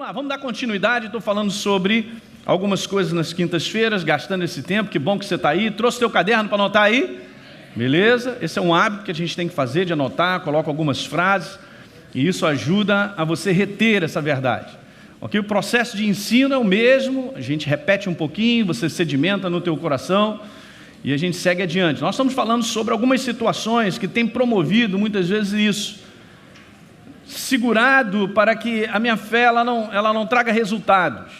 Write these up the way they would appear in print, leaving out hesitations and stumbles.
Vamos lá, vamos dar continuidade. Estou falando sobre algumas coisas nas quintas-feiras, gastando esse tempo. Que bom que você está aí. Trouxe teu caderno para anotar aí? Beleza? Esse é um hábito que a gente tem que fazer, de anotar. Coloca algumas frases e isso ajuda a você reter essa verdade. Ok? O processo de ensino é o mesmo. A gente repete um pouquinho, você sedimenta no teu coração e a gente segue adiante. Nós estamos falando sobre algumas situações que têm promovido muitas vezes isso, segurado para que a minha fé ela não traga resultados.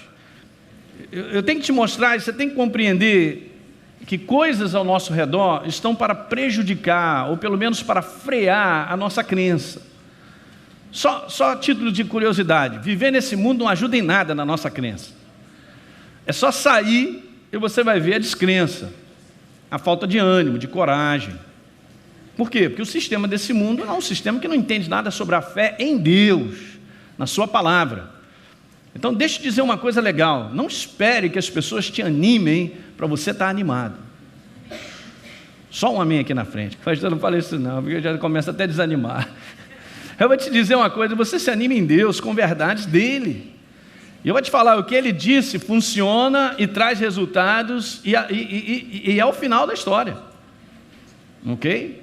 Eu tenho que te mostrar, você tem que compreender que coisas ao nosso redor estão para prejudicar, ou pelo menos para frear a nossa crença. Só a título de curiosidade, viver nesse mundo não ajuda em nada na nossa crença. É só sair e você vai ver a descrença, a falta de ânimo, de coragem. Por quê? Porque o sistema desse mundo não é um sistema que não entende nada sobre a fé em Deus, na sua palavra. Então deixa eu dizer uma coisa legal, não espere que as pessoas te animem para você estar animado. Só um amém aqui na frente. Eu não falei isso não, porque eu já começo até a desanimar. Eu vou te dizer uma coisa, você se anima em Deus com verdades dele. E eu vou te falar, o que ele disse funciona e traz resultados e é o final da história. Ok?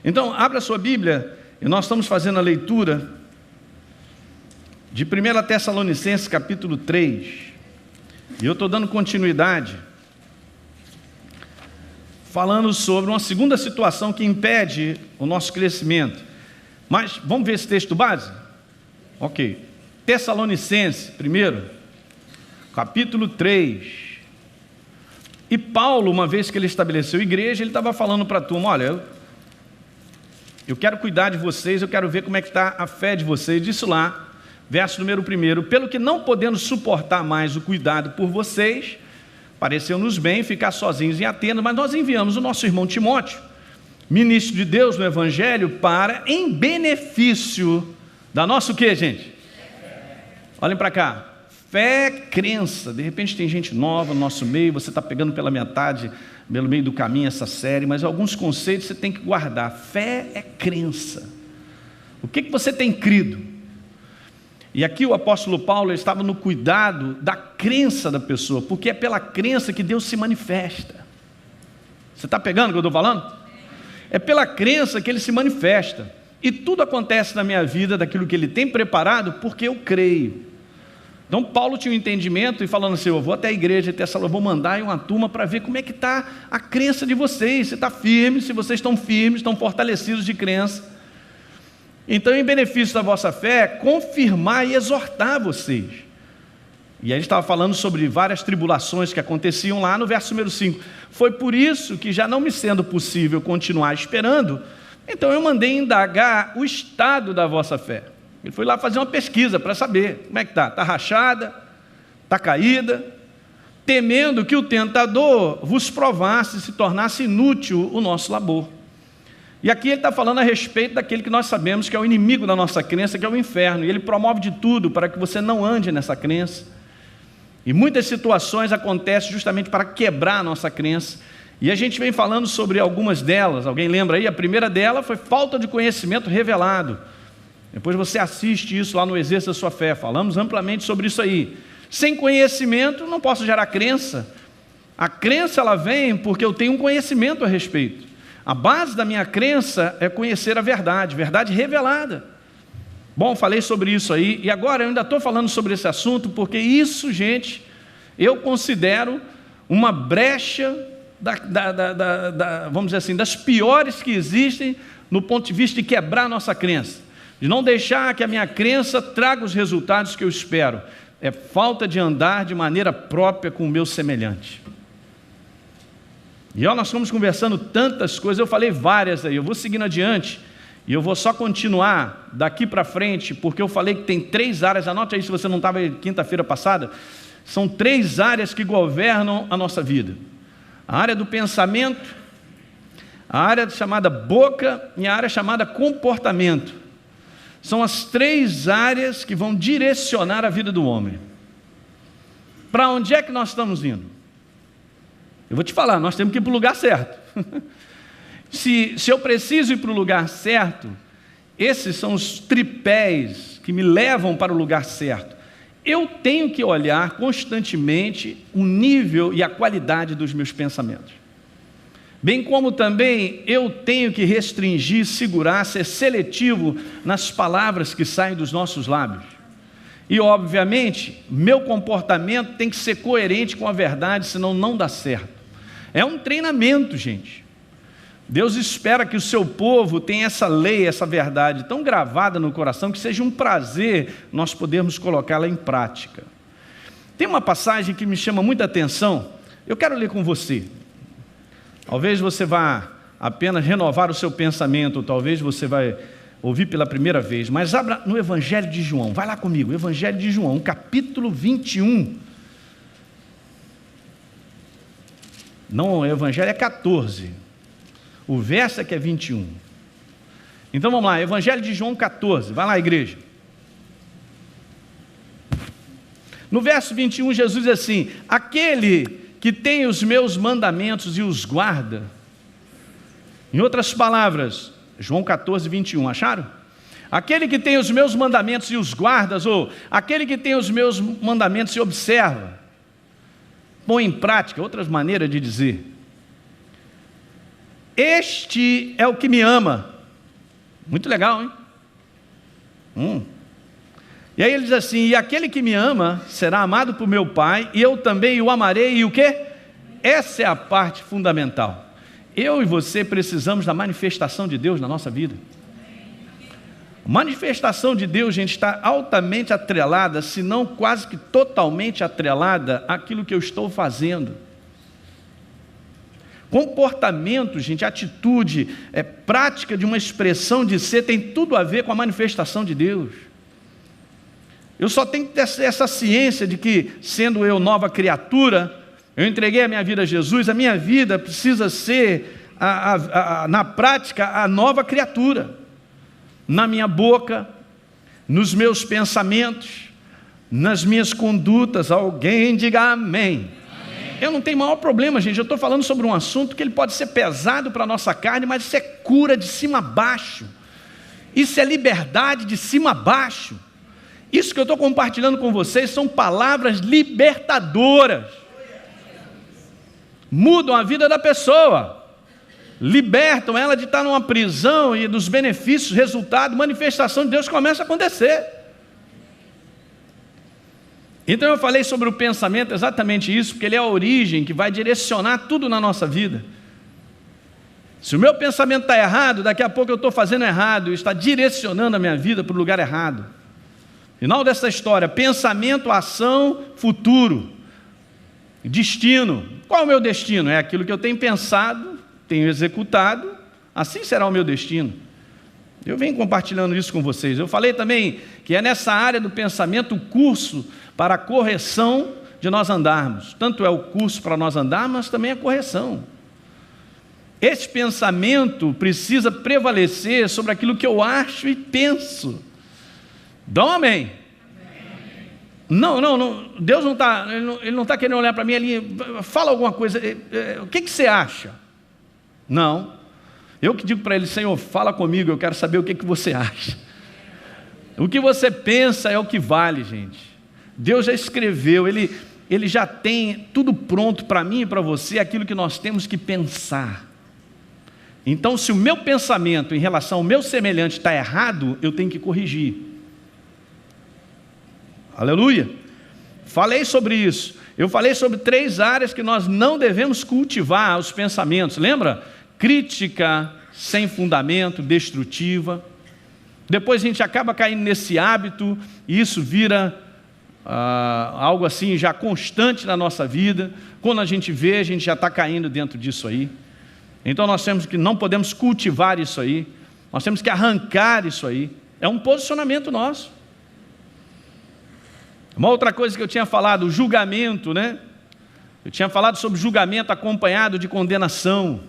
Então, abra a sua Bíblia, e nós estamos fazendo a leitura de 1 Tessalonicenses, capítulo 3. E eu estou dando continuidade, falando sobre uma segunda situação que impede o nosso crescimento. Mas, vamos ver esse texto base? Ok. Tessalonicenses, primeiro, capítulo 3. E Paulo, uma vez que ele estabeleceu a igreja, ele estava falando para a turma, olha, eu quero cuidar de vocês, eu quero ver como é que está a fé de vocês. Disse lá, verso número 1, pelo que não podendo suportar mais o cuidado por vocês, pareceu-nos bem ficar sozinhos em Atenas, mas nós enviamos o nosso irmão Timóteo, ministro de Deus no Evangelho, para, em benefício da nossa o quê, gente? Olhem para cá, fé, crença. De repente tem gente nova no nosso meio, você está pegando pela metade, pelo meio do caminho essa série, mas alguns conceitos você tem que guardar. Fé é crença. O que você tem crido? E aqui o apóstolo Paulo estava no cuidado da crença da pessoa, porque é pela crença que Deus se manifesta. Você está pegando o que eu estou falando? É pela crença que Ele se manifesta. E tudo acontece na minha vida daquilo que Ele tem preparado, porque eu creio. Então Paulo tinha um entendimento e falando assim, eu vou até a igreja de Tessalônica, vou mandar uma turma para ver como é que está a crença de vocês, se está firme, se vocês estão firmes, estão fortalecidos de crença. Então, em benefício da vossa fé, confirmar e exortar vocês. E aí ele estava falando sobre várias tribulações que aconteciam lá no verso número 5. Foi por isso que, já não me sendo possível continuar esperando, então eu mandei indagar o estado da vossa fé. Ele foi lá fazer uma pesquisa para saber como é que está. Está rachada? Está caída? Temendo que o tentador vos provasse, se tornasse inútil o nosso labor. E aqui ele está falando a respeito daquele que nós sabemos que é o inimigo da nossa crença, que é o inferno. E ele promove de tudo para que você não ande nessa crença. E muitas situações acontecem justamente para quebrar a nossa crença. E a gente vem falando sobre algumas delas. Alguém lembra aí? A primeira dela foi falta de conhecimento revelado. Depois você assiste isso lá no Exerça da Sua Fé. Falamos amplamente sobre isso aí. Sem conhecimento não posso gerar crença. A crença ela vem porque eu tenho um conhecimento a respeito. A base da minha crença é conhecer a verdade, verdade revelada. Bom, falei sobre isso aí. E agora eu ainda estou falando sobre esse assunto porque isso, gente, eu considero uma brecha, vamos dizer assim, das piores que existem no ponto de vista de quebrar a nossa crença. De não deixar que a minha crença traga os resultados que eu espero. É falta de andar de maneira própria com o meu semelhante. E nós fomos conversando tantas coisas, eu falei várias aí, eu vou seguindo adiante, e eu vou só continuar daqui para frente, porque eu falei que tem 3 áreas, anote aí se você não estava aí quinta-feira passada, são 3 áreas que governam a nossa vida. A área do pensamento, a área chamada boca e a área chamada comportamento. São as 3 áreas que vão direcionar a vida do homem. Para onde é que nós estamos indo? Eu vou te falar, nós temos que ir para o lugar certo. Se eu preciso ir para o lugar certo, esses são os tripés que me levam para o lugar certo. eu tenho que olhar constantemente o nível e a qualidade dos meus pensamentos. Bem como também eu tenho que restringir, segurar, ser seletivo nas palavras que saem dos nossos lábios. E, obviamente, meu comportamento tem que ser coerente com a verdade, senão não dá certo. É um treinamento, gente. Deus espera que o seu povo tenha essa lei, essa verdade tão gravada no coração, que seja um prazer nós podermos colocá-la em prática. Tem uma passagem que me chama muita atenção, eu quero ler com você. Talvez você vá apenas renovar o seu pensamento, ou talvez você vai ouvir pela primeira vez, mas abra no Evangelho de João, vai lá comigo, Evangelho de João, capítulo 21. Não, o Evangelho é 14, o verso é que é 21. Então vamos lá, Evangelho de João 14, vai lá, igreja. No verso 21, Jesus diz assim: aquele que tem os meus mandamentos e os guarda. Em outras palavras, João 14, 21, acharam? Aquele que tem os meus mandamentos e os guardas, ou aquele que tem os meus mandamentos e observa, põe em prática, outras maneiras de dizer, este é o que me ama. Muito legal, hein? E aí ele diz assim: e aquele que me ama será amado por meu Pai, e eu também o amarei, e o quê? Essa é a parte fundamental. Eu e você precisamos da manifestação de Deus na nossa vida. A manifestação de Deus, gente, está altamente atrelada, se não quase que totalmente atrelada àquilo que eu estou fazendo. Comportamento, gente, atitude, prática de uma expressão de ser, tem tudo a ver com a manifestação de Deus. Eu só tenho que ter essa ciência de que, sendo eu nova criatura, eu entreguei a minha vida a Jesus, a minha vida precisa ser, na prática, a nova criatura. Na minha boca, nos meus pensamentos, nas minhas condutas. Alguém diga amém. Eu não tenho maior problema, gente. Eu estou falando sobre um assunto que ele pode ser pesado para a nossa carne, mas isso é cura de cima a baixo. Isso é liberdade de cima a baixo. Isso que eu estou compartilhando com vocês são palavras libertadoras. Mudam a vida da pessoa. Libertam ela de estar numa prisão e dos benefícios, resultado, manifestação de Deus começa a acontecer. Então eu falei sobre o pensamento, exatamente isso, porque ele é a origem que vai direcionar tudo na nossa vida. Se o meu pensamento está errado, daqui a pouco eu estou fazendo errado, está direcionando a minha vida para o lugar errado. Final dessa história: pensamento, ação, futuro, destino. Qual é o meu destino? É aquilo que eu tenho pensado, tenho executado, assim será o meu destino. Eu venho compartilhando isso com vocês. Eu falei também que é nessa área do pensamento o curso para a correção de nós andarmos. Tanto é o curso para nós andarmos, mas também a correção. Esse pensamento precisa prevalecer sobre aquilo que eu acho e penso. Dá um amém. Não, Deus não está, ele não está querendo olhar para mim ali, fala alguma coisa, o que você acha? Não, eu que digo para ele: Senhor, fala comigo, eu quero saber o que você acha. O que você pensa é o que vale, gente. Deus já escreveu, ele já tem tudo pronto para mim e para você, aquilo que nós temos que pensar. Então, se o meu pensamento em relação ao meu semelhante está errado, eu tenho que corrigir. Aleluia. Falei sobre isso. Eu falei sobre 3 áreas que nós não devemos cultivar os pensamentos. Lembra? Crítica sem fundamento, destrutiva. Depois a gente acaba caindo nesse hábito e isso vira algo assim já constante na nossa vida. Quando a gente vê, a gente já está caindo dentro disso aí. Então nós não podemos cultivar isso aí. Nós temos que arrancar isso aí. É um posicionamento nosso. Uma outra coisa que eu tinha falado, o julgamento, né? Eu tinha falado sobre julgamento acompanhado de condenação.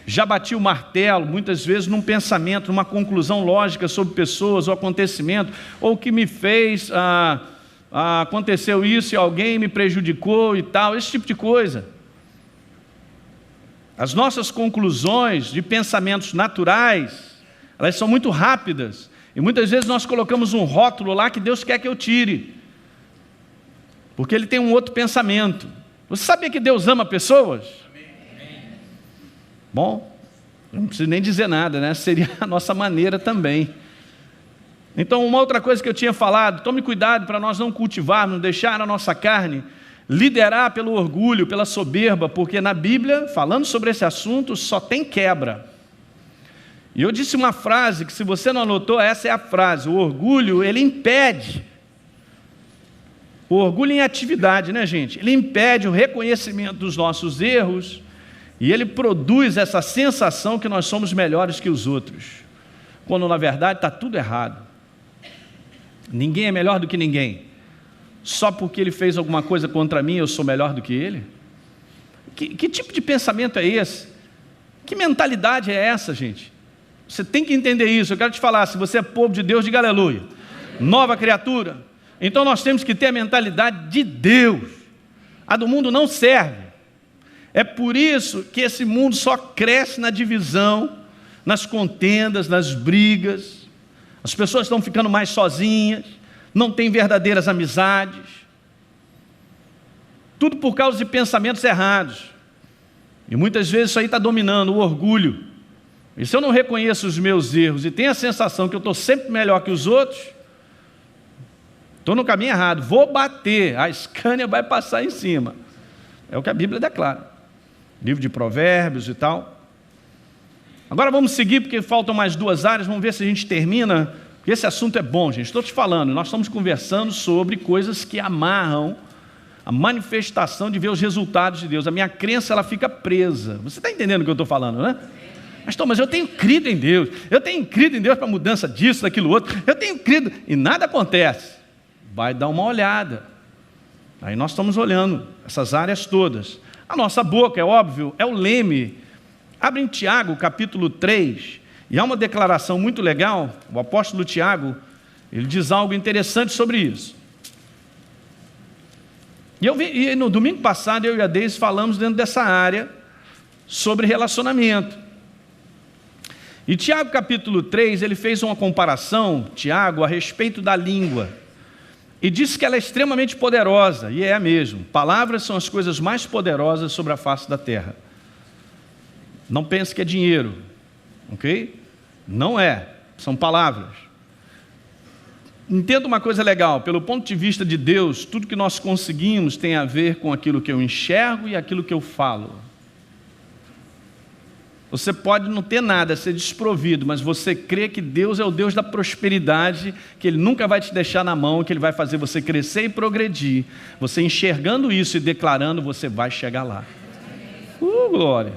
Já bati o martelo, muitas vezes, num pensamento, numa conclusão lógica sobre pessoas ou acontecimento, ou o que me fez, aconteceu isso e alguém me prejudicou e tal, esse tipo de coisa. As nossas conclusões de pensamentos naturais, elas são muito rápidas, e muitas vezes nós colocamos um rótulo lá que Deus quer que eu tire. porque ele tem um outro pensamento. Você sabia que Deus ama pessoas? Bom, não preciso nem dizer nada, né? Seria a nossa maneira também. Então, uma outra coisa que eu tinha falado, tome cuidado para nós não cultivarmos, deixar a nossa carne liderar pelo orgulho, pela soberba, porque na Bíblia, falando sobre esse assunto, só tem quebra. E eu disse uma frase que, se você não anotou, essa é a frase: o orgulho, ele impede. O orgulho em atividade, né, gente? Ele impede o reconhecimento dos nossos erros e ele produz essa sensação que nós somos melhores que os outros, quando na verdade está tudo errado. Ninguém é melhor do que ninguém. Só porque ele fez alguma coisa contra mim, eu sou melhor do que ele? Que tipo de pensamento é esse? Que mentalidade é essa, gente? Você tem que entender isso. Eu quero te falar, se você é povo de Deus, diga aleluia. Nova criatura. Então nós temos que ter a mentalidade de Deus. A do mundo não serve. É por isso que esse mundo só cresce na divisão, nas contendas, nas brigas. As pessoas estão ficando mais sozinhas, não têm verdadeiras amizades. Tudo por causa de pensamentos errados. E muitas vezes isso aí está dominando, o orgulho. E se eu não reconheço os meus erros e tenho a sensação que eu estou sempre melhor que os outros, estou no caminho errado, vou bater, a Scania vai passar em cima. É o que a Bíblia declara. Livro de Provérbios e tal. Agora vamos seguir, porque faltam mais 2 áreas, vamos ver se a gente termina, porque esse assunto é bom, gente. Estou te falando, nós estamos conversando sobre coisas que amarram a manifestação de ver os resultados de Deus. A minha crença, ela fica presa. Você está entendendo o que eu estou falando, né? Mas eu tenho crido em Deus, eu tenho crido em Deus para mudança disso, daquilo outro, eu tenho crido, e nada acontece. Vai dar uma olhada. Aí nós estamos olhando essas áreas todas. A nossa boca, é óbvio, é o leme. Abre em Tiago, capítulo 3, e há uma declaração muito legal. O apóstolo Tiago, ele diz algo interessante sobre isso. E no domingo passado, eu e a Deise falamos dentro dessa área sobre relacionamento. E Tiago, capítulo 3, ele fez uma comparação, Tiago, a respeito da língua. E disse que ela é extremamente poderosa, e é mesmo. Palavras são as coisas mais poderosas sobre a face da terra. Não pense que é dinheiro, ok? Não é, são palavras. Entenda uma coisa legal, pelo ponto de vista de Deus, tudo que nós conseguimos tem a ver com aquilo que eu enxergo e aquilo que eu falo. Você pode não ter nada, ser desprovido, mas você crê que Deus é o Deus da prosperidade, que Ele nunca vai te deixar na mão, que Ele vai fazer você crescer e progredir. Você enxergando isso e declarando, você vai chegar lá. Glória!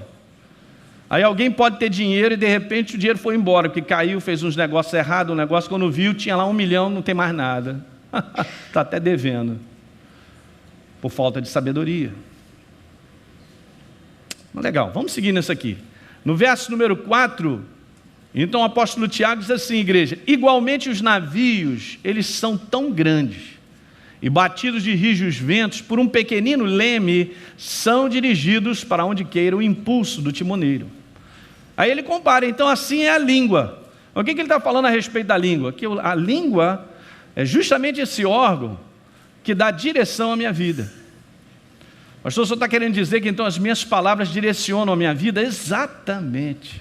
Aí alguém pode ter dinheiro e de repente o dinheiro foi embora, porque caiu, fez uns negócios errados, um negócio quando viu, tinha lá 1 milhão, não tem mais nada. Está até devendo, por falta de sabedoria. Legal, vamos seguir nisso aqui. No verso número 4, então o apóstolo Tiago diz assim, igreja: igualmente os navios, eles são tão grandes, e batidos de rijos ventos por um pequenino leme, são dirigidos para onde queira o impulso do timoneiro. Aí ele compara, então assim é a língua. O que ele está falando a respeito da língua? Que a língua é justamente esse órgão que dá direção à minha vida. Pastor, o senhor está querendo dizer que então as minhas palavras direcionam a minha vida? Exatamente.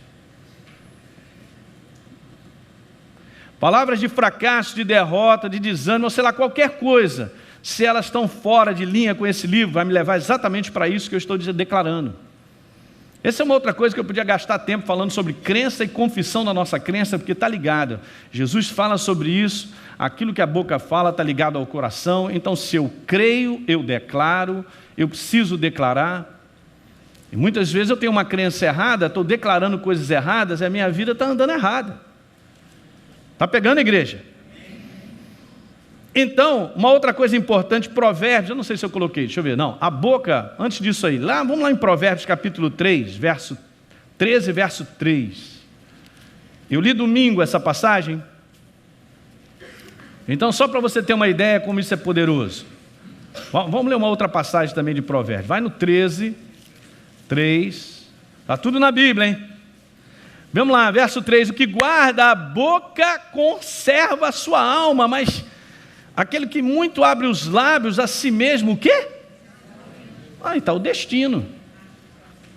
Palavras de fracasso, de derrota, de desânimo, ou sei lá, qualquer coisa, se elas estão fora de linha com esse livro, vai me levar exatamente para isso que eu estou declarando. Essa é uma outra coisa que eu podia gastar tempo falando sobre crença e confissão da nossa crença, porque está ligado. Jesus fala sobre isso, aquilo que a boca fala está ligado ao coração. Então, se eu creio, eu declaro, eu preciso declarar. E muitas vezes eu tenho uma crença errada, estou declarando coisas erradas e a minha vida está andando errada. Está pegando, igreja? Então, uma outra coisa importante, Provérbios, eu não sei se eu coloquei, deixa eu ver, não, a boca, antes disso aí, vamos lá em Provérbios capítulo 3, verso 13, verso 3. Eu li domingo essa passagem, então só para você ter uma ideia como isso é poderoso. Vamos ler uma outra passagem também de Provérbios, vai no 13, 3, está tudo na Bíblia, hein? Vamos lá, verso 3, o que guarda a boca conserva a sua alma, mas Aquele que muito abre os lábios a si mesmo, o quê? Então o destino.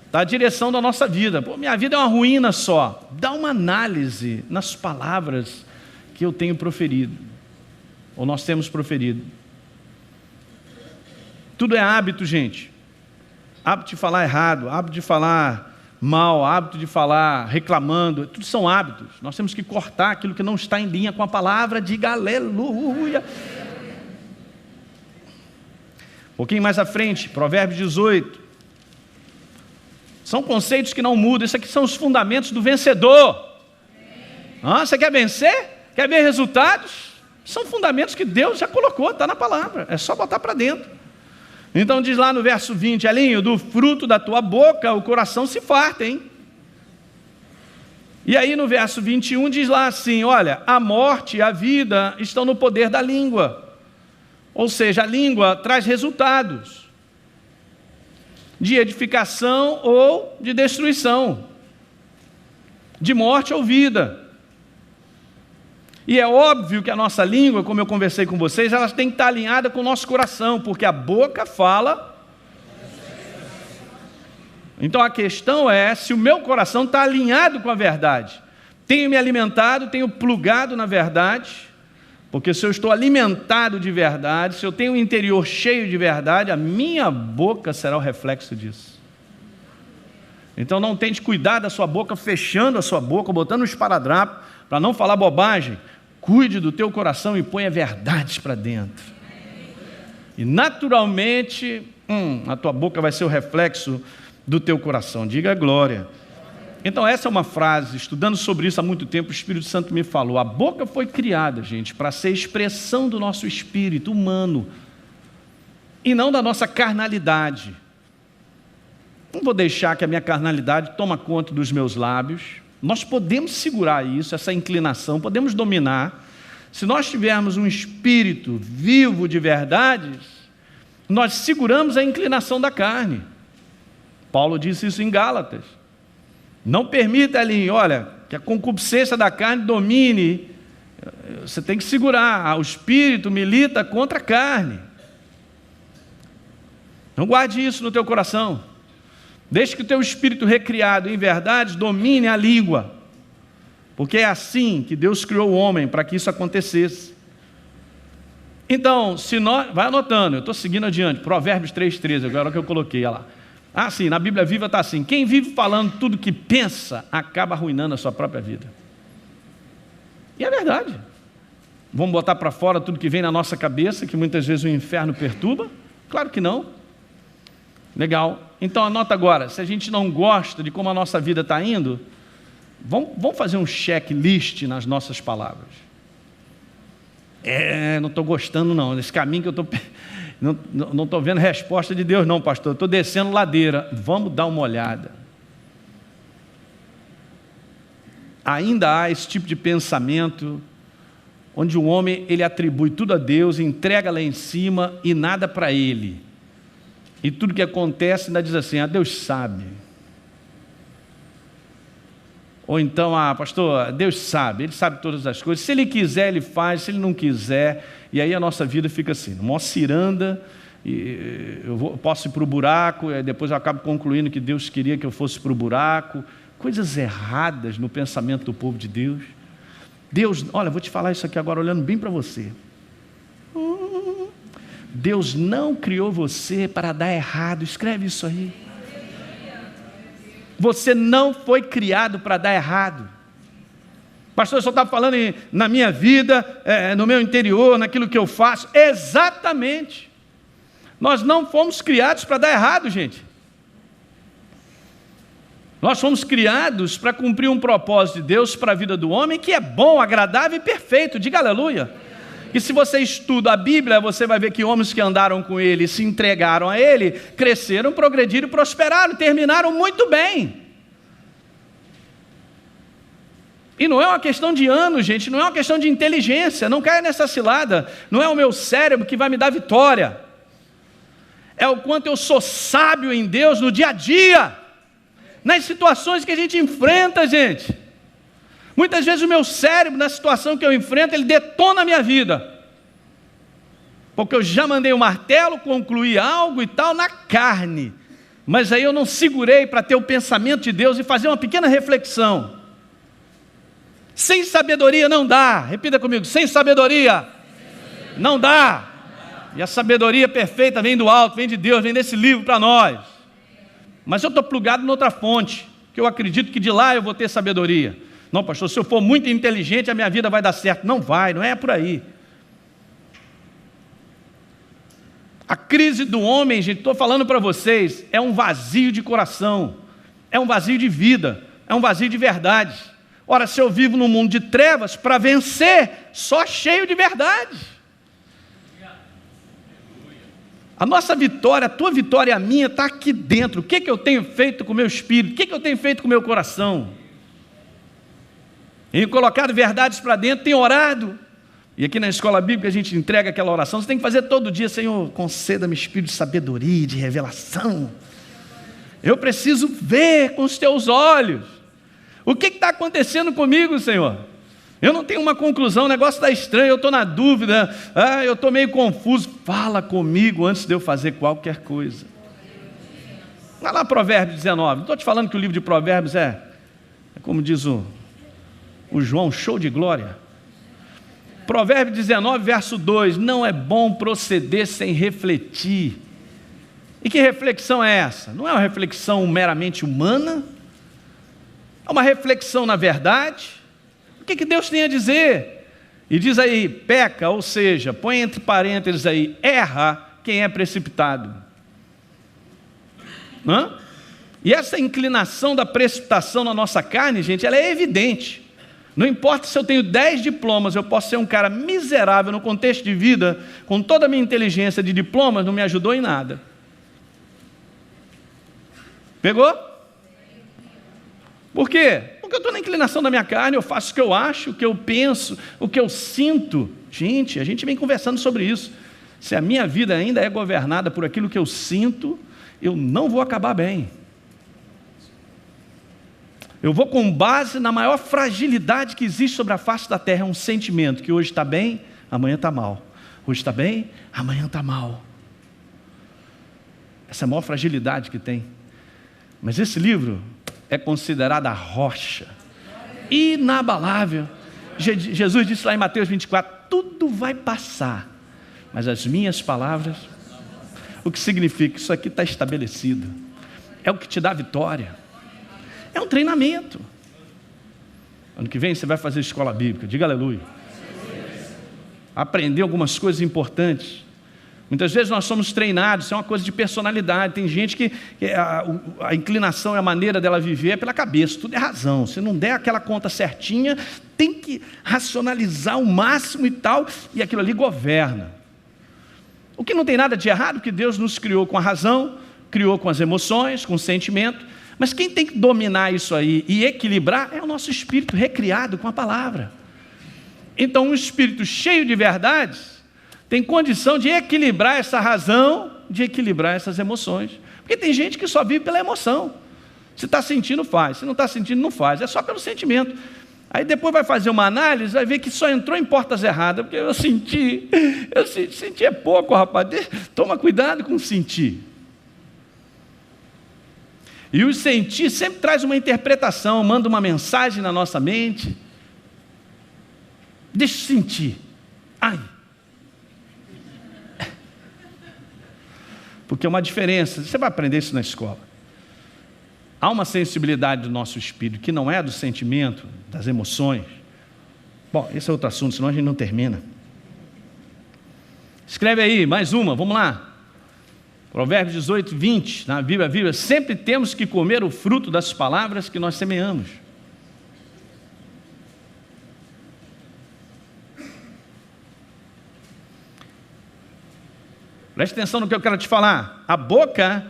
Está a direção da nossa vida. Pô, minha vida é uma ruína só. Dá uma análise nas palavras que eu tenho proferido, ou nós temos proferido. Tudo é hábito, gente. Hábito de falar errado, hábito de falar mal, hábito de falar reclamando, tudo são hábitos. Nós temos que cortar aquilo que não está em linha com a palavra. Diga aleluia. Um pouquinho mais à frente, Provérbios 18. São conceitos que não mudam. Isso aqui são os fundamentos do vencedor. Você quer vencer? Quer ver resultados? São fundamentos que Deus já colocou, está na palavra. É só botar para dentro. Então diz lá no verso 20, Elinho, do fruto da tua boca o coração se farta, hein? E aí no verso 21 diz lá assim, olha, a morte e a vida estão no poder da língua. Ou seja, a língua traz resultados de edificação ou de destruição, de morte ou vida. E é óbvio que a nossa língua, como eu conversei com vocês, ela tem que estar alinhada com o nosso coração, porque a boca fala. Então a questão é se o meu coração está alinhado com a verdade. Tenho me alimentado, tenho plugado na verdade, porque se eu estou alimentado de verdade, se eu tenho o interior cheio de verdade, a minha boca será o reflexo disso. Então não tente cuidar da sua boca, fechando a sua boca, botando um esparadrapo, para não falar bobagem. Cuide do teu coração e ponha verdades para dentro. E naturalmente, a tua boca vai ser o reflexo do teu coração. Diga glória. Então essa é uma frase, estudando sobre isso há muito tempo, o Espírito Santo me falou. A boca foi criada, gente, para ser expressão do nosso espírito humano. E não da nossa carnalidade. Não vou deixar que a minha carnalidade tome conta dos meus lábios. Nós podemos segurar isso, essa inclinação, podemos dominar. Se nós tivermos um espírito vivo de verdades, nós seguramos a inclinação da carne. Paulo disse isso em Gálatas. Não permita ali, olha, que a concupiscência da carne domine. Você tem que segurar. O espírito milita contra a carne. Não guarde isso no teu coração. Deixe que o teu espírito recriado em verdade domine a língua, porque é assim que Deus criou o homem, para que isso acontecesse. Então, se nós... vai anotando, eu estou seguindo adiante, Provérbios 3,13, agora que eu coloquei, olha lá. Sim, na Bíblia Viva está assim, quem vive falando tudo que pensa, acaba arruinando a sua própria vida. E é verdade. Vamos botar para fora tudo que vem na nossa cabeça, que muitas vezes o inferno perturba? Claro que não. Legal. Então anota agora, se a gente não gosta de como a nossa vida está indo, vamos fazer um checklist nas nossas palavras. Não estou gostando não, desse caminho que eu estou... Não estou vendo resposta de Deus não, pastor, estou descendo ladeira. Vamos dar uma olhada. Ainda há esse tipo de pensamento, onde o homem ele atribui tudo a Deus, entrega lá em cima e nada para ele. E tudo que acontece ainda diz assim, Deus sabe. Ou então, pastor, Deus sabe, Ele sabe todas as coisas. Se Ele quiser, Ele faz, se Ele não quiser. E aí a nossa vida fica assim, uma ciranda, eu posso ir para o buraco, e depois eu acabo concluindo que Deus queria que eu fosse para o buraco. Coisas erradas no pensamento do povo de Deus. Deus, olha, vou te falar isso aqui agora, olhando bem para você. Deus não criou você para dar errado, escreve isso aí. Você não foi criado para dar errado. Pastor, eu só estava falando na minha vida, no meu interior, naquilo que eu faço. Exatamente. Nós não fomos criados para dar errado, gente. Nós fomos criados para cumprir um propósito de Deus para a vida do homem, que é bom, agradável e perfeito. Diga aleluia. E se você estuda a Bíblia, você vai ver que homens que andaram com Ele, se entregaram a Ele, cresceram, progrediram, prosperaram, terminaram muito bem. E não é uma questão de anos, gente, não é uma questão de inteligência, não caia nessa cilada, não é o meu cérebro que vai me dar vitória. É o quanto eu sou sábio em Deus no dia a dia, nas situações que a gente enfrenta, gente. Muitas vezes o meu cérebro, na situação que eu enfrento, ele detona a minha vida. porque eu já mandei o martelo, concluí algo e tal na carne, mas aí eu não segurei para ter o pensamento de Deus e fazer uma pequena reflexão. Sem sabedoria não dá, repita comigo, sem sabedoria não dá. E a sabedoria perfeita vem do alto, vem de Deus, vem desse livro para nós. Mas eu estou plugado em outra fonte, que eu acredito que de lá eu vou ter sabedoria. Não, pastor, se eu for muito inteligente, a minha vida vai dar certo. Não vai, não é por aí. A crise do homem, gente, estou falando para vocês, é um vazio de coração, é um vazio de vida, é um vazio de verdade. Ora, se eu vivo num mundo de trevas, para vencer, só cheio de verdade. A nossa vitória, a tua vitória e a minha está aqui dentro. O que eu tenho feito com o meu espírito? O que eu tenho feito com o meu coração? Tenho colocado verdades para dentro, tenho orado. E aqui na escola bíblica a gente entrega aquela oração. Você tem que fazer todo dia: Senhor, conceda-me espírito de sabedoria, de revelação. Eu preciso ver com os teus olhos. O que está acontecendo comigo, Senhor? Eu não tenho uma conclusão, o negócio está estranho, eu estou na dúvida, eu estou meio confuso. Fala comigo antes de eu fazer qualquer coisa. Vai lá Provérbios 19, não estou te falando que o livro de Provérbios é como diz o João, show de glória. Provérbios 19, verso 2, não é bom proceder sem refletir. E que reflexão é essa? Não é uma reflexão meramente humana, é uma reflexão na verdade. O que Deus tem a dizer? E diz aí, peca, ou seja, põe entre parênteses aí, erra quem é precipitado. E essa inclinação da precipitação na nossa carne, gente, ela é evidente. Não importa se eu tenho 10 diplomas, eu posso ser um cara miserável no contexto de vida, com toda a minha inteligência de diplomas, não me ajudou em nada. Pegou? Por quê? Porque eu estou na inclinação da minha carne, eu faço o que eu acho, o que eu penso, o que eu sinto. Gente, a gente vem conversando sobre isso. Se a minha vida ainda é governada por aquilo que eu sinto, eu não vou acabar bem. Eu vou com base na maior fragilidade que existe sobre a face da terra, é um sentimento que hoje está bem, amanhã está mal. Hoje está bem, amanhã está mal. Essa é a maior fragilidade que tem. Mas esse livro é considerado a rocha inabalável. Jesus disse lá em Mateus 24, tudo vai passar, mas as minhas palavras, o que significa que isso aqui está estabelecido, é o que te dá vitória, é um treinamento. Ano que vem você vai fazer escola bíblica, diga aleluia, aprender algumas coisas importantes. Muitas vezes nós somos treinados, isso é uma coisa de personalidade. Tem gente que a inclinação e a maneira dela viver é pela cabeça, tudo é razão. Se não der aquela conta certinha, tem que racionalizar o máximo e tal, e aquilo ali governa. O que não tem nada de errado, porque Deus nos criou com a razão, criou com as emoções, com o sentimento, mas quem tem que dominar isso aí e equilibrar é o nosso espírito recriado com a palavra. Então um espírito cheio de verdades tem condição de equilibrar essa razão, de equilibrar essas emoções. Porque tem gente que só vive pela emoção. Se está sentindo, faz. Se não está sentindo, não faz. É só pelo sentimento. Aí depois vai fazer uma análise, vai ver que só entrou em portas erradas, porque eu senti é pouco, rapaz. Toma cuidado com o sentir. E o sentir sempre traz uma interpretação, manda uma mensagem na nossa mente. Deixa eu sentir. Ai. Porque é uma diferença, você vai aprender isso na escola. Há uma sensibilidade do nosso espírito que não é do sentimento, das emoções. Bom, esse é outro assunto, senão a gente não termina. Escreve aí, mais uma, vamos lá. Provérbios 18, 20, na Bíblia viva, sempre temos que comer o fruto das palavras que nós semeamos. Preste atenção no que eu quero te falar. A boca,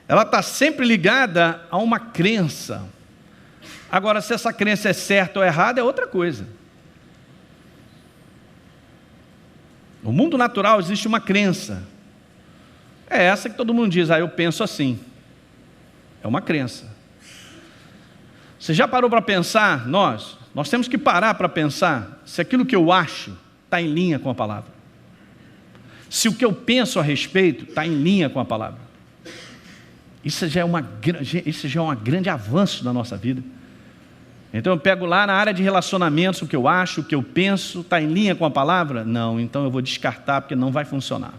ela está sempre ligada a uma crença. Agora, se essa crença é certa ou errada, é outra coisa. No mundo natural existe uma crença. É essa que todo mundo diz, eu penso assim. É uma crença. Você já parou para pensar? Nós temos que parar para pensar se aquilo que eu acho está em linha com a palavra. se o que eu penso a respeito está em linha com a palavra. Isso já é um grande avanço na nossa vida. Então eu pego lá na área de relacionamentos, o que eu acho, o que eu penso, está em linha com a palavra? Não, então eu vou descartar, porque não vai funcionar.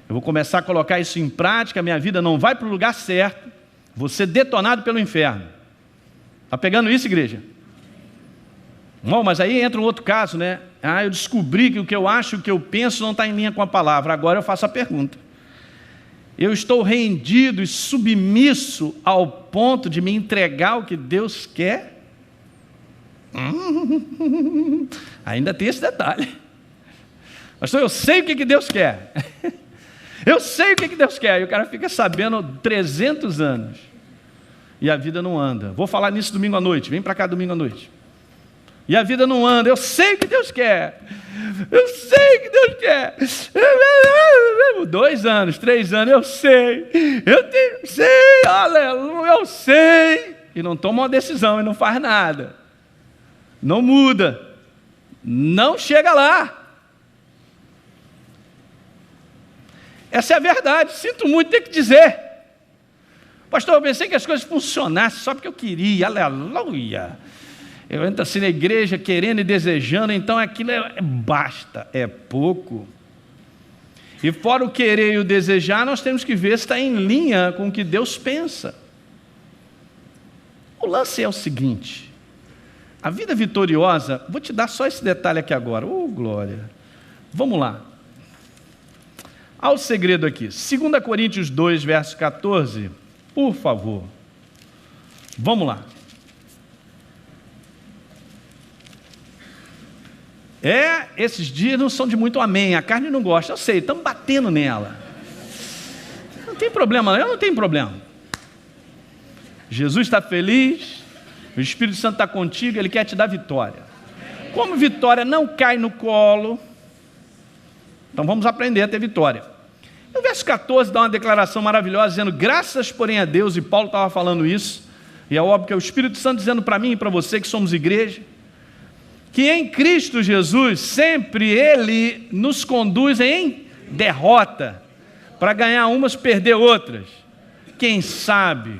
Eu vou começar a colocar isso em prática, a minha vida não vai para o lugar certo, vou ser detonado pelo inferno. Está pegando isso, igreja? Bom, mas aí entra um outro caso, né? Eu descobri que o que eu acho, o que eu penso não está em linha com a palavra. Agora eu faço a pergunta. Eu estou rendido e submisso ao ponto de me entregar ao que Deus quer? Ainda tem esse detalhe. Pastor, eu sei o que Deus quer. Eu sei o que Deus quer. E o cara fica sabendo 300 anos. E a vida não anda. Vou falar nisso domingo à noite. Vem para cá domingo à noite. E a vida não anda. Eu sei o que Deus quer. Eu sei o que Deus quer. 2 anos, 3 anos, eu sei. Sei, aleluia, eu sei. E não toma uma decisão e não faz nada. Não muda. Não chega lá. Essa é a verdade. Sinto muito ter que dizer. Pastor, eu pensei que as coisas funcionassem só porque eu queria. Aleluia. Eu entro assim na igreja querendo e desejando, então aquilo basta, é pouco. E fora o querer e o desejar, nós temos que ver se está em linha com o que Deus pensa. O lance é o seguinte, a vida vitoriosa, vou te dar só esse detalhe aqui agora, glória. Vamos lá. Há o segredo aqui, 2 Coríntios 2, verso 14, por favor. Vamos lá. Esses dias não são de muito amém, a carne não gosta, eu sei, estamos batendo nela. Não tem problema, eu não tenho problema. Jesus está feliz, o Espírito Santo está contigo, Ele quer te dar vitória. Como vitória não cai no colo, então vamos aprender a ter vitória. No verso 14 dá uma declaração maravilhosa, dizendo, graças porém a Deus, e Paulo estava falando isso, e é óbvio que é o Espírito Santo dizendo para mim e para você que somos igreja, que em Cristo Jesus, sempre Ele nos conduz em derrota, para ganhar umas, perder outras. Quem sabe,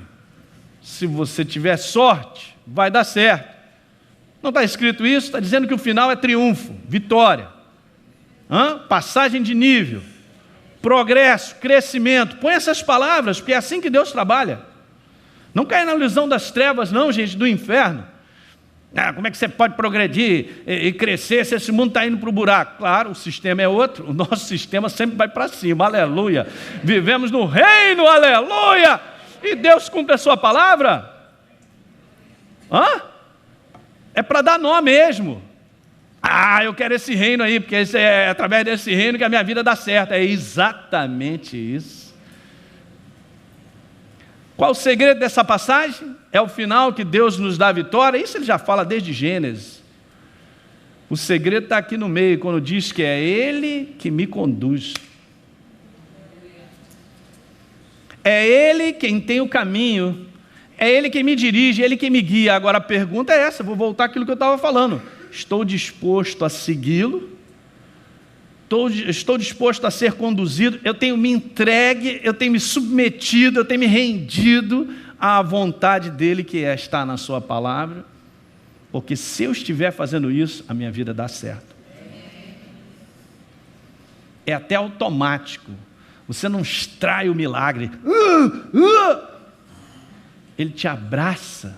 se você tiver sorte, vai dar certo. Não está escrito isso? Está dizendo que o final é triunfo, vitória, passagem de nível, progresso, crescimento. Põe essas palavras, porque é assim que Deus trabalha. Não cai na ilusão das trevas não, gente, do inferno. Como é que você pode progredir e crescer se esse mundo está indo para o buraco? Claro, o sistema é outro, o nosso sistema sempre vai para cima, aleluia. Vivemos no reino, aleluia. E Deus cumpre a sua palavra? É para dar nó mesmo. Eu quero esse reino aí, porque é através desse reino que a minha vida dá certo. É exatamente isso. Qual o segredo dessa passagem? É o final que Deus nos dá a vitória. Isso ele já fala desde Gênesis. O segredo está aqui no meio, quando diz que é Ele que me conduz. É Ele quem tem o caminho. É Ele quem me dirige, é Ele quem me guia. Agora a pergunta é essa, vou voltar àquilo que eu estava falando. Estou disposto a segui-lo? Estou disposto a ser conduzido? Eu tenho me entregue, eu tenho me submetido, eu tenho me rendido à vontade dEle, que é estar na sua palavra? Porque se eu estiver fazendo isso, a minha vida dá certo. É até automático. Você não extrai o milagre. Ele te abraça.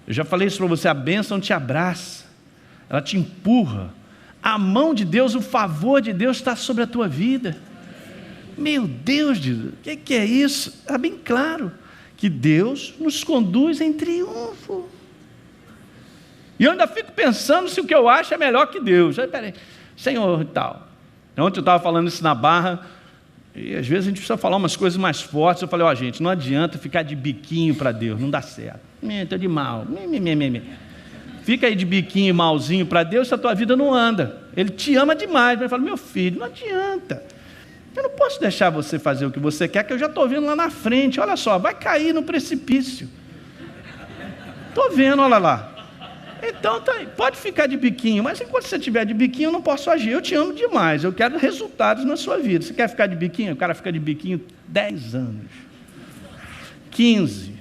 Eu já falei isso para você, a bênção te abraça. Ela te empurra. A mão de Deus, o favor de Deus está sobre a tua vida. Meu Deus, o que é isso? Está bem claro que Deus nos conduz em triunfo. E eu ainda fico pensando se o que eu acho é melhor que Deus. Peraí, Senhor e tal. Ontem eu estava falando isso na Barra, e às vezes a gente precisa falar umas coisas mais fortes. Eu falei, gente, não adianta ficar de biquinho para Deus, não dá certo. Estou de mal. Fica aí de biquinho malzinho para Deus, se a tua vida não anda. Ele te ama demais. Ele fala, meu filho, não adianta. Eu não posso deixar você fazer o que você quer, que eu já estou vendo lá na frente. Olha só, vai cair no precipício. Estou vendo, olha lá. Então, tá aí. Pode ficar de biquinho, mas enquanto você estiver de biquinho, eu não posso agir. Eu te amo demais, eu quero resultados na sua vida. Você quer ficar de biquinho? O cara fica de biquinho 10 anos, 15.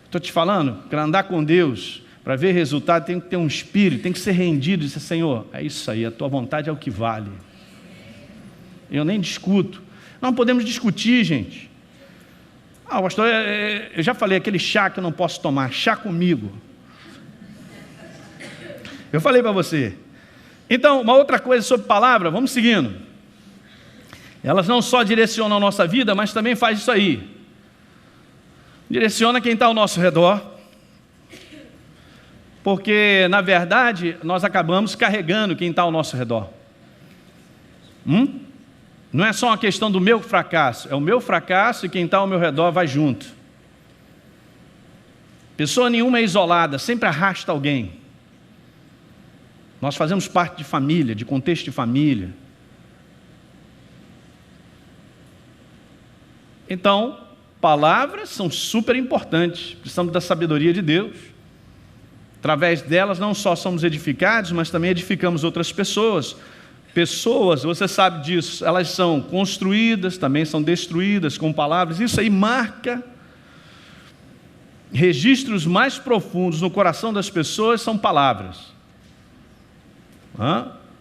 Estou te falando, para andar com Deus, para ver resultado, tem que ter um espírito, tem que ser rendido e dizer, Senhor, é isso aí, a tua vontade é o que vale. Eu nem discuto. Não podemos discutir, gente. Pastor, eu já falei, aquele chá que eu não posso tomar, chá comigo. Eu falei para você. Então, uma outra coisa sobre palavra, vamos seguindo. Elas não só direcionam a nossa vida, mas também faz isso aí. Direciona quem está ao nosso redor. Porque, na verdade, nós acabamos carregando quem está ao nosso redor. Não é só uma questão do meu fracasso, é o meu fracasso e quem está ao meu redor vai junto. Pessoa nenhuma é isolada, sempre arrasta alguém. Nós fazemos parte de família, de contexto de família. Então, palavras são super importantes, precisamos da sabedoria de Deus. Através delas não só somos edificados, mas também edificamos outras pessoas. Pessoas, você sabe disso, elas são construídas, também são destruídas com palavras. Isso aí marca registros mais profundos no coração das pessoas, são palavras.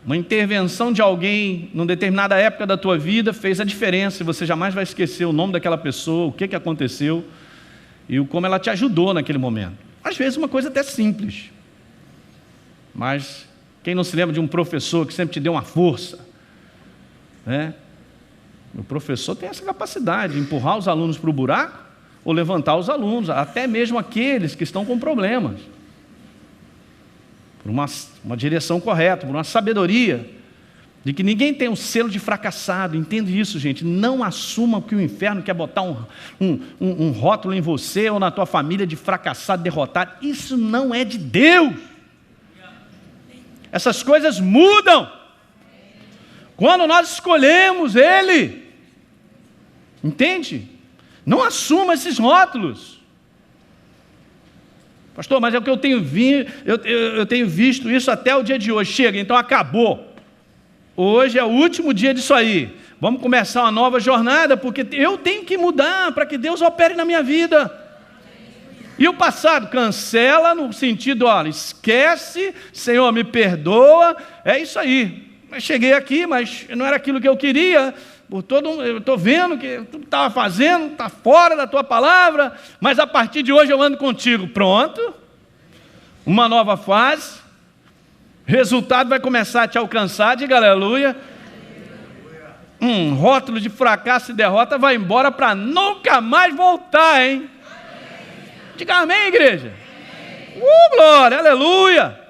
Uma intervenção de alguém numa determinada época da tua vida fez a diferença, e você jamais vai esquecer o nome daquela pessoa, o que aconteceu e como ela te ajudou naquele momento. Às vezes uma coisa até simples, mas quem não se lembra de um professor que sempre te deu uma força, né? O professor tem essa capacidade de empurrar os alunos para o buraco ou levantar os alunos, até mesmo aqueles que estão com problemas, por uma direção correta, por uma sabedoria, de que ninguém tem um selo de fracassado. Entende isso, gente? Não assuma que o inferno quer botar um rótulo em você ou na tua família de fracassado, derrotado. Isso não é de Deus. Essas coisas mudam quando nós escolhemos Ele. Entende? Não assuma esses rótulos. Pastor, mas é o que eu tenho visto isso até o dia de hoje. Chega, então acabou. Hoje é o último dia disso aí. Vamos começar uma nova jornada, porque eu tenho que mudar para que Deus opere na minha vida. E o passado, cancela no sentido, olha, esquece, Senhor, me perdoa, é isso aí. Eu cheguei aqui, mas não era aquilo que eu queria, eu estou vendo que tudo que estava fazendo está fora da tua palavra, mas a partir de hoje eu ando contigo. Pronto, uma nova fase, resultado vai começar a te alcançar, diga aleluia. Rótulo de fracasso e derrota vai embora para nunca mais voltar, hein? Diga amém, igreja. Glória, aleluia.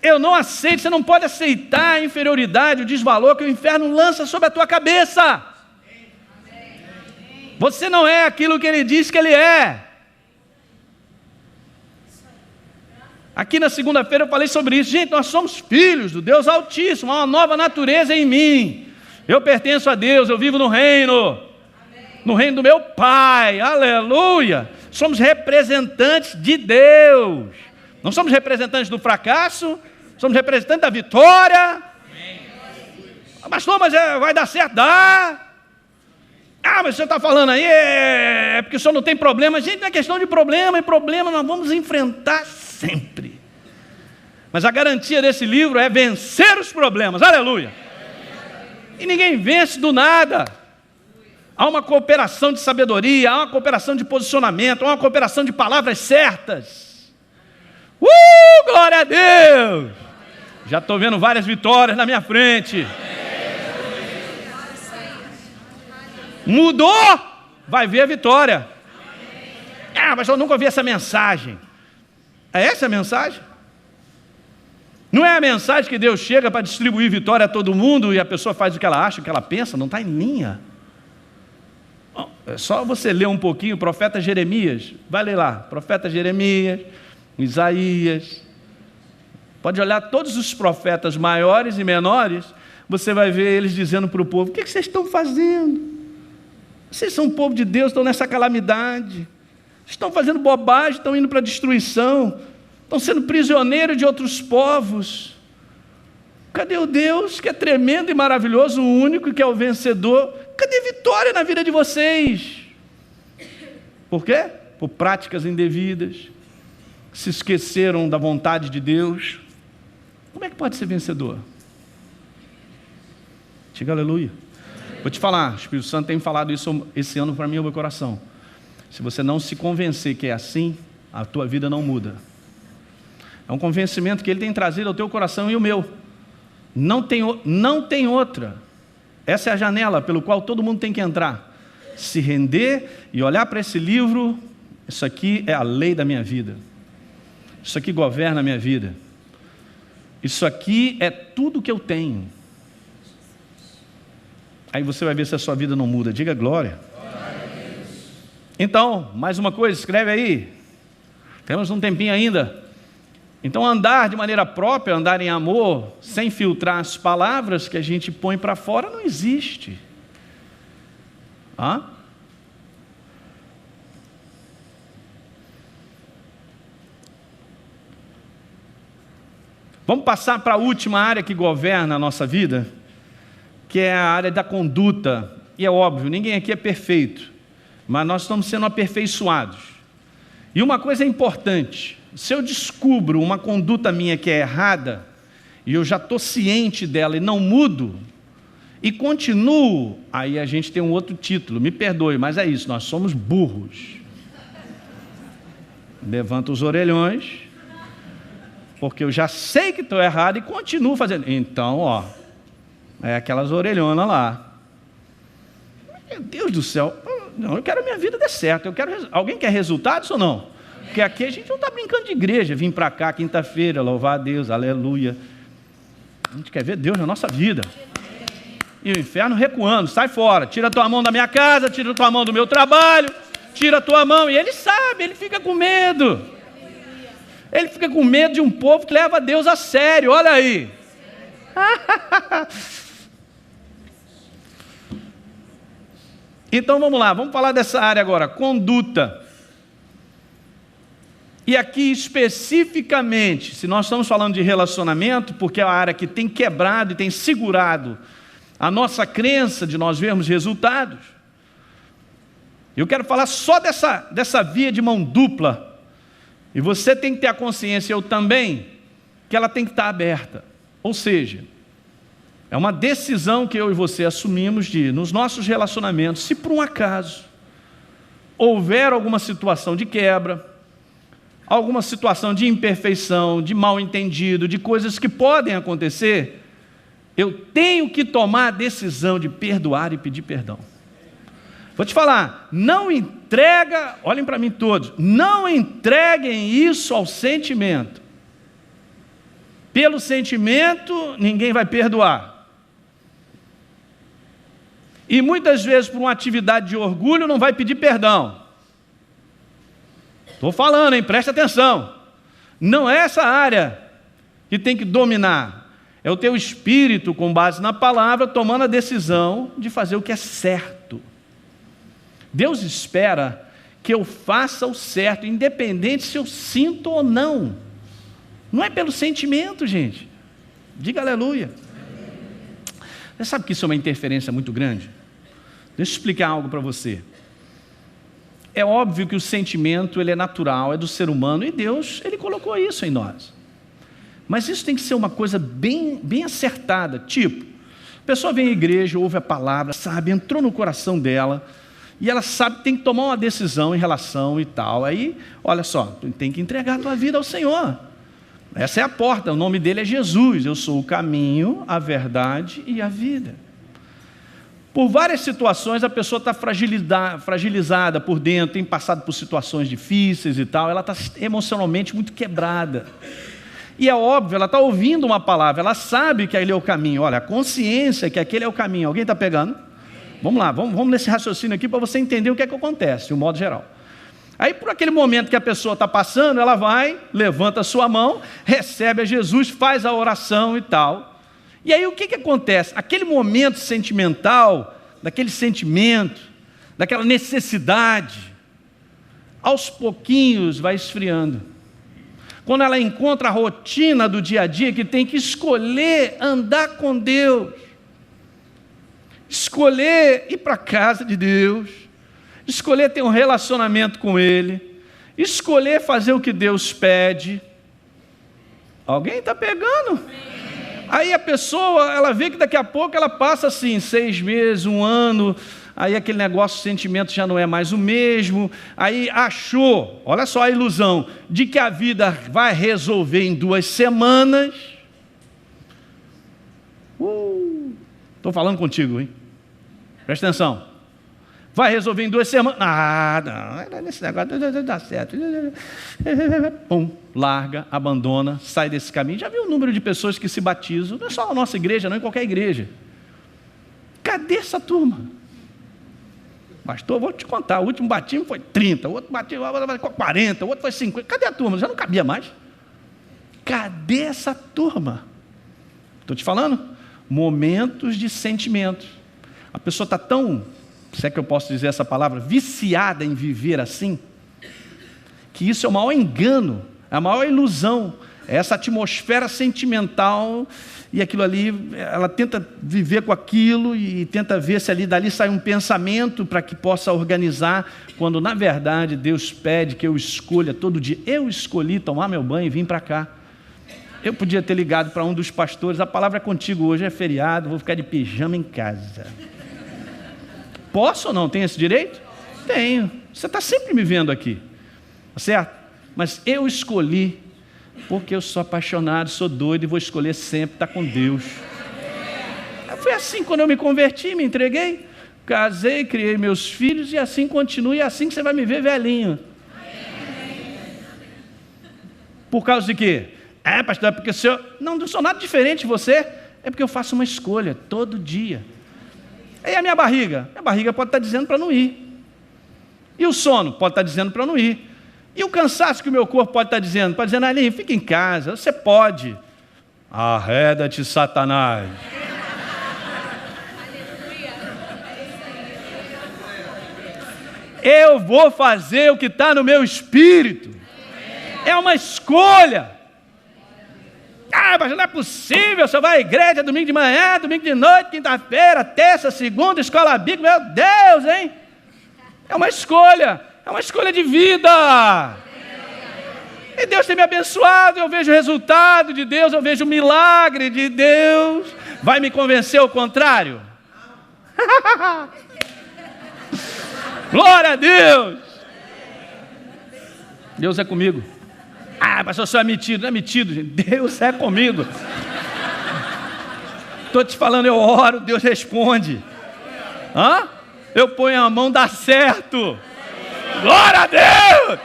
Eu não aceito, você não pode aceitar a inferioridade, o desvalor que o inferno lança sobre a tua cabeça. Você não é aquilo que ele diz que ele é. Aqui na segunda-feira eu falei sobre isso. Gente, nós somos filhos do Deus Altíssimo, há uma nova natureza em mim. Eu pertenço a Deus, eu vivo no reino do meu Pai, aleluia. Somos representantes de Deus. Não somos representantes do fracasso, somos representantes da vitória. Pastor, mas vai dar certo? Dá. Mas o senhor está falando aí, é porque o senhor não tem problema. Gente, não é questão de problema, nós vamos enfrentar sempre. Mas a garantia desse livro é vencer os problemas, aleluia. E ninguém vence do nada. Há uma cooperação de sabedoria, há uma cooperação de posicionamento, há uma cooperação de palavras certas. Glória a Deus! Já estou vendo várias vitórias na minha frente. Mudou? Vai ver a vitória. Mas eu nunca ouvi essa mensagem. É essa a mensagem? Não é a mensagem que Deus chega para distribuir vitória a todo mundo e a pessoa faz o que ela acha, o que ela pensa? Não está em linha. É só você ler um pouquinho o profeta Jeremias. Vai ler lá, profeta Jeremias, Isaías. Pode olhar todos os profetas maiores e menores, você vai ver eles dizendo para o povo: o que vocês estão fazendo? Vocês são um povo de Deus, estão nessa calamidade. estão fazendo bobagem, estão indo para a destruição, estão sendo prisioneiros de outros povos. Cadê o Deus que é tremendo e maravilhoso, o único que é o vencedor? Cadê a vitória na vida de vocês? Por quê? Por práticas indevidas, se esqueceram da vontade de Deus. Como é que pode ser vencedor? Diga aleluia. Vou te falar, o Espírito Santo tem falado isso esse ano para mim no meu coração. Se você não se convencer que é assim, a tua vida não muda. É um convencimento que Ele tem trazido ao teu coração e o meu. Não tem outra. Essa é a janela pelo qual todo mundo tem que entrar. Se render e olhar para esse livro. Isso aqui é a lei da minha vida. Isso aqui governa a minha vida. Isso aqui é tudo que eu tenho. Aí você vai ver se a sua vida não muda. Diga glória. Então, mais uma coisa, escreve aí. Temos um tempinho ainda. Então, andar de maneira própria, andar em amor, sem filtrar as palavras que a gente põe para fora, não existe. Vamos passar para a última área que governa a nossa vida, que é a área da conduta. E é óbvio, ninguém aqui é perfeito, mas nós estamos sendo aperfeiçoados. E uma coisa é importante: se eu descubro uma conduta minha que é errada, e eu já estou ciente dela e não mudo, e continuo, aí a gente tem um outro título, me perdoe, mas é isso, nós somos burros. Levanta os orelhões, porque eu já sei que estou errado e continuo fazendo. Então, é aquelas orelhonas lá. Meu Deus do céu, não, eu quero a minha vida dar certo, alguém quer resultados ou não? Porque aqui a gente não está brincando de igreja, vim para cá quinta-feira, louvar a Deus, aleluia. A gente quer ver Deus na nossa vida. E o inferno recuando, sai fora, tira a tua mão da minha casa, tira a tua mão do meu trabalho, tira a tua mão, e ele sabe, ele fica com medo. Ele fica com medo de um povo que leva Deus a sério, olha aí. Então vamos lá, vamos falar dessa área agora, conduta. E aqui especificamente, se nós estamos falando de relacionamento, porque é a área que tem quebrado e tem segurado a nossa crença de nós vermos resultados, eu quero falar só dessa via de mão dupla. E você tem que ter a consciência, eu também, que ela tem que estar aberta. Ou seja, é uma decisão que eu e você assumimos de, nos nossos relacionamentos, se por um acaso houver alguma situação de quebra, alguma situação de imperfeição, de mal-entendido, de coisas que podem acontecer, eu tenho que tomar a decisão de perdoar e pedir perdão. Vou te falar, não entrega, olhem para mim todos, não entreguem isso ao sentimento. Pelo sentimento, ninguém vai perdoar. E muitas vezes, por uma atividade de orgulho, não vai pedir perdão. Estou falando, hein? Presta atenção. Não é essa área que tem que dominar. É o teu espírito, com base na palavra, tomando a decisão de fazer o que é certo. Deus espera que eu faça o certo, independente se eu sinto ou não. Não é pelo sentimento, gente. Diga aleluia. Você sabe que isso é uma interferência muito grande? Deixa eu explicar algo para você. É óbvio que o sentimento ele é natural, é do ser humano, e Deus ele colocou isso em nós. Mas isso tem que ser uma coisa bem acertada. Tipo, a pessoa vem à igreja, ouve a palavra, sabe, entrou no coração dela, e ela sabe que tem que tomar uma decisão em relação e tal. Aí, olha só, tem que entregar a tua vida ao Senhor. Essa é a porta, o nome dele é Jesus. Eu sou o caminho, a verdade e a vida. Por várias situações a pessoa está fragilizada por dentro, tem passado por situações difíceis e tal, ela está emocionalmente muito quebrada. E é óbvio, ela está ouvindo uma palavra, ela sabe que aquele é o caminho. Olha, a consciência que aquele é o caminho. Alguém está pegando? Vamos lá, vamos nesse raciocínio aqui para você entender o que é que acontece, de um modo geral. Aí, por aquele momento que a pessoa está passando, ela vai, levanta a sua mão, recebe a Jesus, faz a oração e tal. E aí, o que acontece? Aquele momento sentimental, daquele sentimento, daquela necessidade, aos pouquinhos vai esfriando. Quando ela encontra a rotina do dia a dia, que tem que escolher andar com Deus, escolher ir para a casa de Deus, escolher ter um relacionamento com Ele, escolher fazer o que Deus pede. Alguém está pegando? Aí a pessoa, ela vê que daqui a pouco ela passa assim, 6 meses, 1 ano, aí aquele negócio, o sentimento já não é mais o mesmo, aí achou, olha só a ilusão, de que a vida vai resolver em 2 semanas. Estou falando contigo, hein? Presta atenção. Vai resolver em 2 semanas. Não, nesse negócio não dá certo. Pum, larga, abandona, sai desse caminho. Já viu o número de pessoas que se batizam? Não é só na nossa igreja, não, em qualquer igreja. Cadê essa turma? Pastor, vou te contar, o último batismo foi 30, o outro batismo foi 40, o outro foi 50. Cadê a turma? Já não cabia mais. Cadê essa turma? Estou te falando? Momentos de sentimentos. A pessoa está tão, se é que eu posso dizer essa palavra, viciada em viver assim, que isso é o maior engano, é a maior ilusão, é essa atmosfera sentimental, e aquilo ali, ela tenta viver com aquilo, e tenta ver se dali sai um pensamento para que possa organizar, quando na verdade Deus pede que eu escolha todo dia. Eu escolhi tomar meu banho e vim para cá. Eu podia ter ligado para um dos pastores, a palavra é contigo, hoje é feriado, vou ficar de pijama em casa. Posso ou não? Tenho esse direito? Tenho. Você está sempre me vendo aqui, certo? Mas eu escolhi, porque eu sou apaixonado, sou doido e vou escolher sempre estar com Deus. Foi assim quando eu me converti, me entreguei, casei, criei meus filhos e assim continuo, e é assim que você vai me ver velhinho. Por causa de quê? Pastor, é porque o senhor... Não sou nada diferente de você, é porque eu faço uma escolha todo dia. E a minha barriga? Minha barriga pode estar dizendo para não ir. E o sono? Pode estar dizendo para não ir. E o cansaço que o meu corpo pode estar dizendo? Pode dizer, Aline, fica em casa, você pode. Arreda-te, Satanás. Eu vou fazer o que está no meu espírito. É uma escolha. Mas não é possível, você vai à igreja domingo de manhã, domingo de noite, quinta-feira, terça, segunda, escola bíblica, meu Deus, hein? É uma escolha de vida. E Deus tem me abençoado, eu vejo o resultado de Deus, eu vejo o milagre de Deus. Vai me convencer o contrário? Glória a Deus! Deus é comigo. Pastor, o senhor é metido. Não é metido, gente. Deus é comigo. Estou te falando, eu oro, Deus responde. Eu ponho a mão, dá certo. Glória a Deus!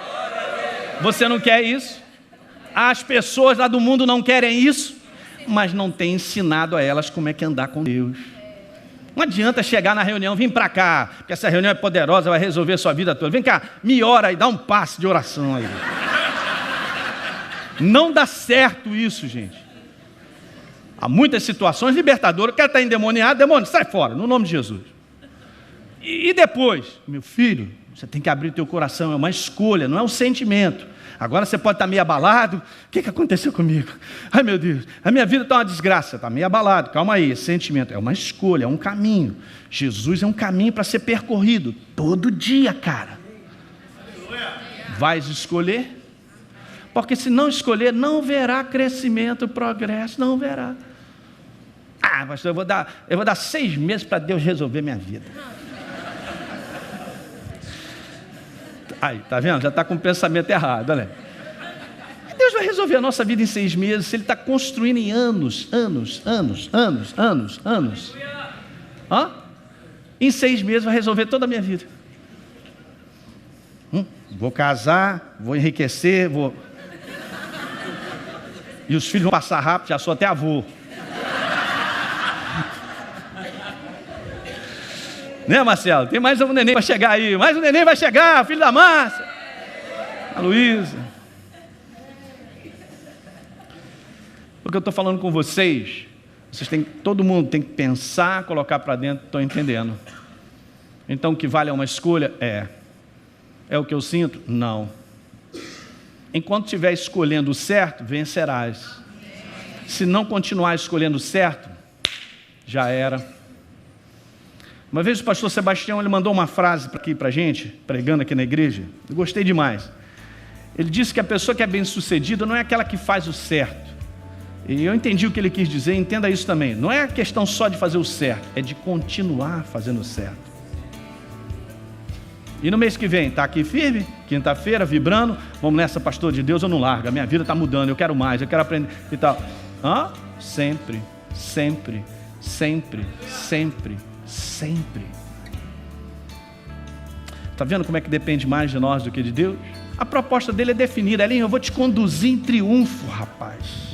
Você não quer isso? As pessoas lá do mundo não querem isso, mas não tem ensinado a elas como é que andar com Deus. Não adianta chegar na reunião, vem para cá, porque essa reunião é poderosa, vai resolver a sua vida toda. Vem cá, me ora e dá um passe de oração aí. Não dá certo isso, gente. Há muitas situações libertadoras. O cara está endemoniado, demônio, sai fora, no nome de Jesus. E depois, meu filho, você tem que abrir o teu coração, é uma escolha, não é um sentimento. Agora você pode estar meio abalado. O que aconteceu comigo? Ai, meu Deus, a minha vida está uma desgraça. Está meio abalado, calma aí, esse sentimento é uma escolha, é um caminho. Jesus é um caminho para ser percorrido todo dia, cara. Vais escolher? Porque se não escolher, não verá crescimento, progresso, não verá. Pastor, eu vou dar 6 meses para Deus resolver minha vida. Aí, tá vendo? Já está com o pensamento errado, olha. Deus vai resolver a nossa vida em 6 meses, se Ele está construindo em anos. Em 6 meses vai resolver toda a minha vida. Vou casar, vou enriquecer, vou... E os filhos vão passar rápido, já sou até avô. Né, Marcelo? Tem mais um neném para chegar aí. Mais um neném vai chegar, filho da Márcia. A Luísa. O que eu estou falando com vocês, todo mundo tem que pensar, colocar para dentro, estou entendendo. Então o que vale é uma escolha? É o que eu sinto? Não. Enquanto estiver escolhendo o certo, vencerás. Se não continuar escolhendo o certo, já era. Uma vez o pastor Sebastião, ele mandou uma frase aqui para a gente, pregando aqui na igreja. Eu gostei demais. Ele disse que a pessoa que é bem-sucedida não é aquela que faz o certo. E eu entendi o que ele quis dizer, entenda isso também. Não é a questão só de fazer o certo, é de continuar fazendo o certo. E no mês que vem, está aqui firme, quinta-feira, vibrando, vamos nessa, pastor de Deus, eu não largo, a minha vida está mudando, eu quero mais, eu quero aprender e tal. Sempre, sempre, sempre, sempre, sempre. Está vendo como é que depende mais de nós do que de Deus? A proposta dele é definida. Elinho, eu vou te conduzir em triunfo, rapaz.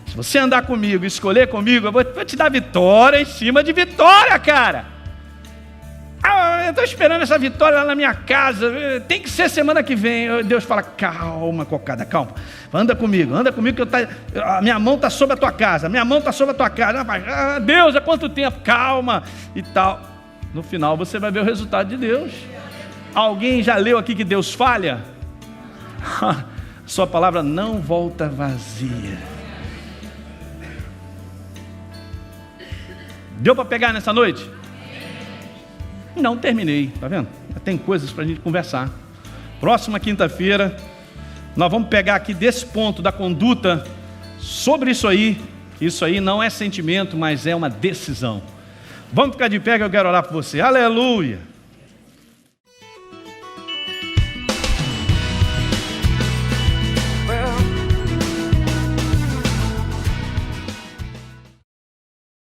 Se você andar comigo, escolher comigo, eu vou te dar vitória em cima de vitória, cara. Eu estou esperando essa vitória lá na minha casa, tem que ser semana que vem. Deus fala, calma, cocada, calma. Anda comigo que a minha mão está sobre a tua casa, Deus, há quanto tempo? Calma e tal. No final você vai ver o resultado de Deus. Alguém já leu aqui que Deus falha? Sua palavra não volta vazia. Deu para pegar nessa noite? Não terminei, tá vendo? Tem coisas para a gente conversar. Próxima quinta-feira, nós vamos pegar aqui desse ponto da conduta sobre isso aí. Isso aí não é sentimento, mas é uma decisão. Vamos ficar de pé que eu quero orar por você. Aleluia!